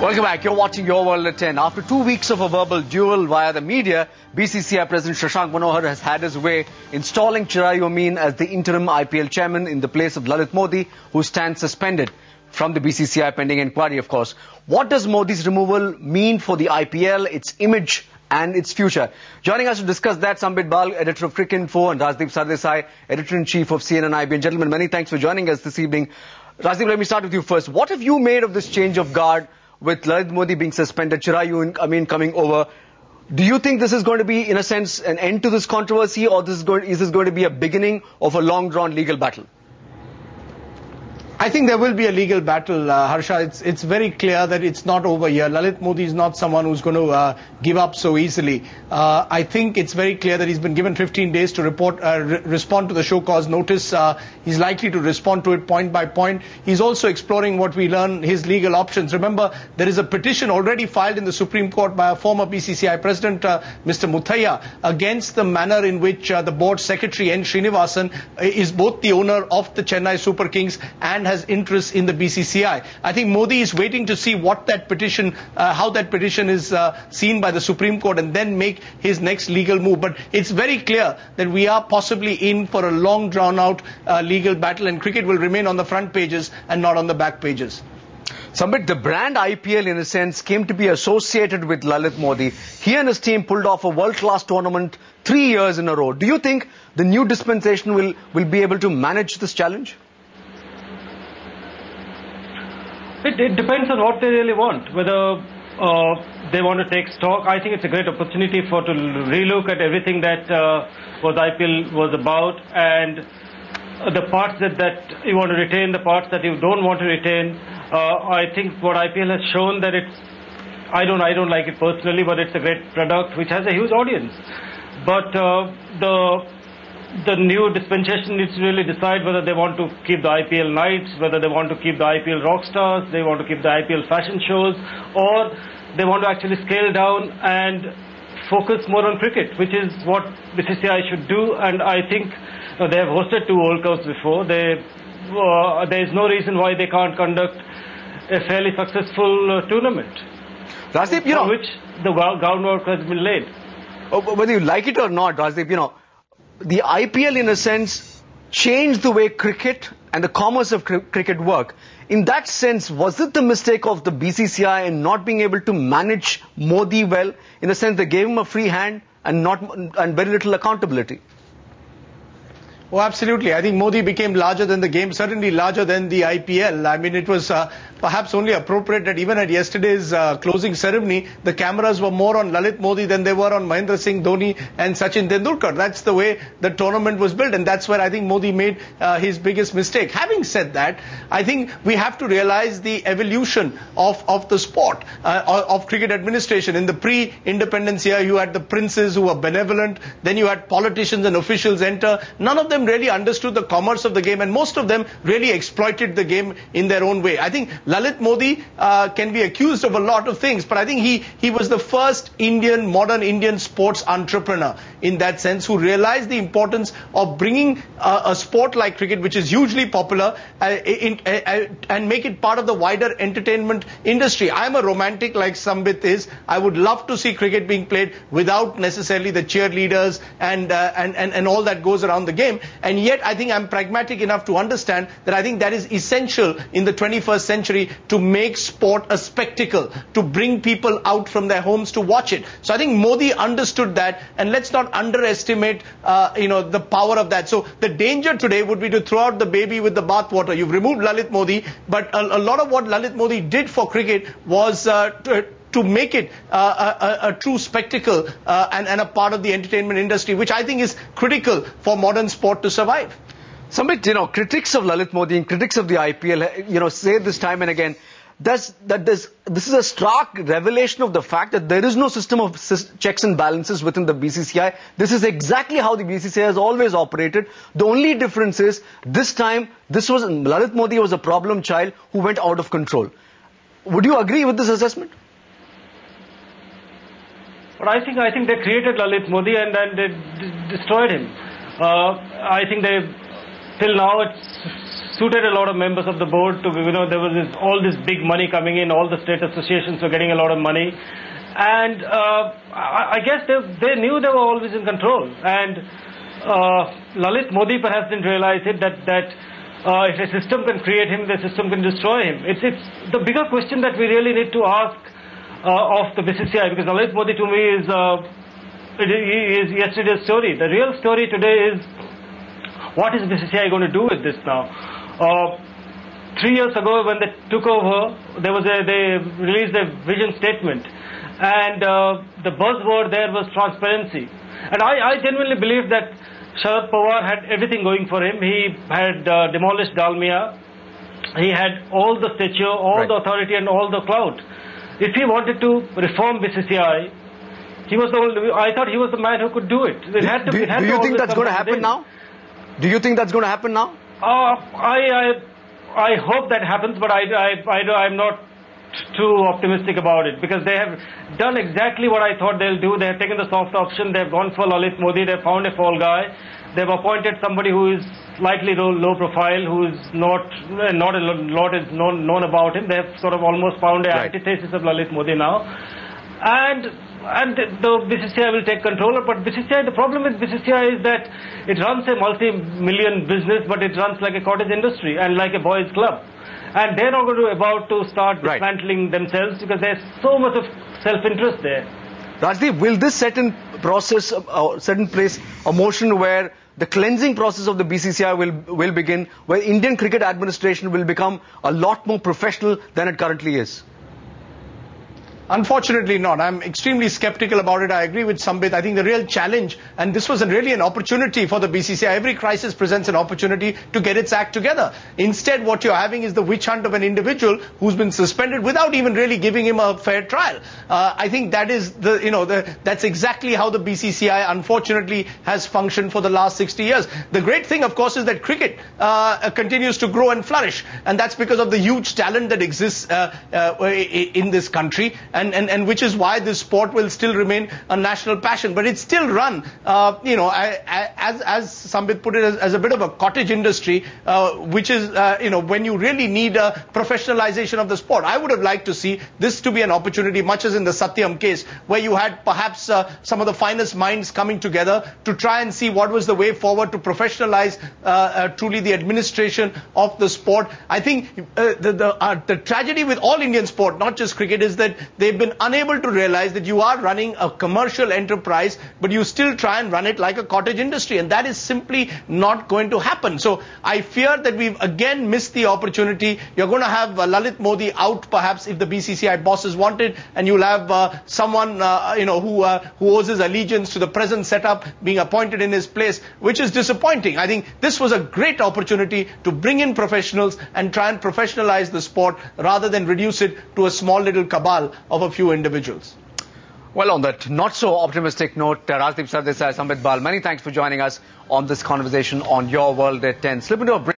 Welcome back. You're watching Your World at 10. After 2 weeks of a verbal duel via the media, BCCI President Shashank Manohar has had his way, installing Chirayu Amin as the interim IPL chairman in the place of Lalit Modi, who stands suspended from the BCCI pending inquiry, of course. What does Modi's removal mean for the IPL, its image and its future? Joining us to discuss that, Sambit Bal, editor of Cricinfo, and Rajdeep Sardesai, editor-in-chief of CNN-IBN. Gentlemen, many thanks for joining us this evening. Rajdeep, let me start with you first. What have you made of this change of guard with Lalit Modi being suspended, Chirayu Amin coming over? Do you think this is going to be, in a sense, an end to this controversy, or is this going to be a beginning of a long-drawn legal battle? I think there will be a legal battle, Harsha. It's very clear that it's not over here. Lalit Modi is not someone who's going to give up so easily. I think it's very clear that he's been given 15 days to respond to the show cause notice. He's likely to respond to it point by point. He's also exploring what we learn, his legal options. Remember, there is a petition already filed in the Supreme Court by a former BCCI president, Mr. Muthaiya, against the manner in which the board secretary, N. Srinivasan, is both the owner of the Chennai Super Kings and has interest in the BCCI. I think Modi is waiting to see what that petition, how that petition is seen by the Supreme Court, and then make his next legal move. But it's very clear that we are possibly in for a long drawn-out legal battle, and cricket will remain on the front pages and not on the back pages. Sambit, the brand IPL, in a sense, came to be associated with Lalit Modi. He and his team pulled off a world-class tournament 3 years in a row. Do you think the new dispensation will be able to manage this challenge? It depends on what they really want, whether they want to take stock. I think it's a great opportunity to relook at everything that IPL was about, and the parts that you want to retain, the parts that you don't want to retain. I think what IPL has shown that I don't like it personally, but it's a great product which has a huge audience. But the new dispensation needs to really decide whether they want to keep the IPL nights, whether they want to keep the IPL rock stars, they want to keep the IPL fashion shows, or they want to actually scale down and focus more on cricket, which is what BCCI should do. And I think they have hosted 2 World Cups before. There is no reason why they can't conduct a fairly successful tournament, Rajdeep, for which the groundwork has been laid. Whether you like it or not, Rajdeep, the IPL, in a sense, changed the way cricket and the commerce of cricket work. In that sense, was it the mistake of the BCCI in not being able to manage Modi well? In a sense, they gave him a free hand and very little accountability. Oh, absolutely. I think Modi became larger than the game, certainly larger than the IPL. I mean, it was perhaps only appropriate that even at yesterday's closing ceremony, the cameras were more on Lalit Modi than they were on Mahendra Singh Dhoni and Sachin Tendulkar. That's the way the tournament was built, and that's where I think Modi made his biggest mistake. Having said that, I think we have to realize the evolution of the sport, of cricket administration. In the pre-independence year, you had the princes who were benevolent, then you had politicians and officials enter. None of them really understood the commerce of the game, and most of them really exploited the game in their own way. I think Lalit Modi can be accused of a lot of things, but I think he was the first modern Indian sports entrepreneur in that sense, who realized the importance of bringing a sport like cricket, which is hugely popular, and make it part of the wider entertainment industry. I'm a romantic like Sambit is. I would love to see cricket being played without necessarily the cheerleaders and all that goes around the game. And yet I think I'm pragmatic enough to understand that I think that is essential in the 21st century to make sport a spectacle, to bring people out from their homes to watch it. So I think Modi understood that, and let's not underestimate the power of that. So the danger today would be to throw out the baby with the bathwater. You've removed Lalit Modi, but a lot of what Lalit Modi did for cricket was to make it a true spectacle and a part of the entertainment industry, which I think is critical for modern sport to survive. Sambit, critics of Lalit Modi and critics of the IPL, say this time and again, this is a stark revelation of the fact that there is no system of checks and balances within the BCCI. This is exactly how the BCCI has always operated. The only difference is this time, Lalit Modi was a problem child who went out of control. Would you agree with this assessment? But I think they created Lalit Modi and then they destroyed him. I think they till now it's suited a lot of members of the board to, there was all this big money coming in, all the state associations were getting a lot of money. And I guess they knew they were always in control. And Lalit Modi perhaps didn't realize it, that if a system can create him, the system can destroy him. It's the bigger question that we really need to ask of the BCCI, because Lalit Modi to me is yesterday's story. The real story today is, what is BCCI going to do with this now? 3 years ago when they took over, they released a vision statement. And the buzzword there was transparency. And I genuinely believe that Sharad Pawar had everything going for him. He had demolished Dalmia. He had all the stature, all the authority and all the clout. If he wanted to reform BCCI, I thought he was the man who could do it. Do you think that's going to happen now? Do you think that's going to happen now? I hope that happens, but I'm not too optimistic about it, because they have done exactly what I thought they'll do. They have taken the soft option. They've gone for Lalit Modi. They've found a fall guy. They've appointed somebody who is slightly low profile, who is not a lot is known about him. They have sort of almost found an antithesis of Lalit Modi now, and the BCCI will take control. But BCCI, the problem with BCCI is that it runs a multi-million business, but it runs like a cottage industry and like a boys' club. And they're not about to start dismantling themselves, because there's so much of self-interest there. Rajdeep, will this set in place a motion where the cleansing process of the BCCI will begin, where Indian cricket administration will become a lot more professional than it currently is? Unfortunately not. I'm extremely skeptical about it. I agree with Sambit. I think the real challenge, and this was really an opportunity for the BCCI. Every crisis presents an opportunity to get its act together. Instead, what you're having is the witch hunt of an individual who's been suspended without even really giving him a fair trial. I think that is that's exactly how the BCCI unfortunately has functioned for the last 60 years. The great thing, of course, is that cricket continues to grow and flourish, and that's because of the huge talent that exists in this country. And which is why this sport will still remain a national passion. But it's still run, as Sambit put it, as a bit of a cottage industry, which is, when you really need a professionalization of the sport. I would have liked to see this to be an opportunity, much as in the Satyam case, where you had perhaps some of the finest minds coming together to try and see what was the way forward to professionalize truly the administration of the sport. I think the tragedy with all Indian sport, not just cricket, is that they've been unable to realize that you are running a commercial enterprise, but you still try and run it like a cottage industry, and that is simply not going to happen. So I fear that we've again missed the opportunity. You're going to have Lalit Modi out perhaps if the BCCI bosses want it, and you'll have someone who owes his allegiance to the present setup being appointed in his place, which is disappointing. I think this was a great opportunity to bring in professionals and try and professionalize the sport rather than reduce it to a small little cabal of a few individuals. Well, on that not so optimistic note, Rajdeep Sardesai, Sambit Bal, many thanks for joining us on this conversation on Your World at 10. Slip into a break.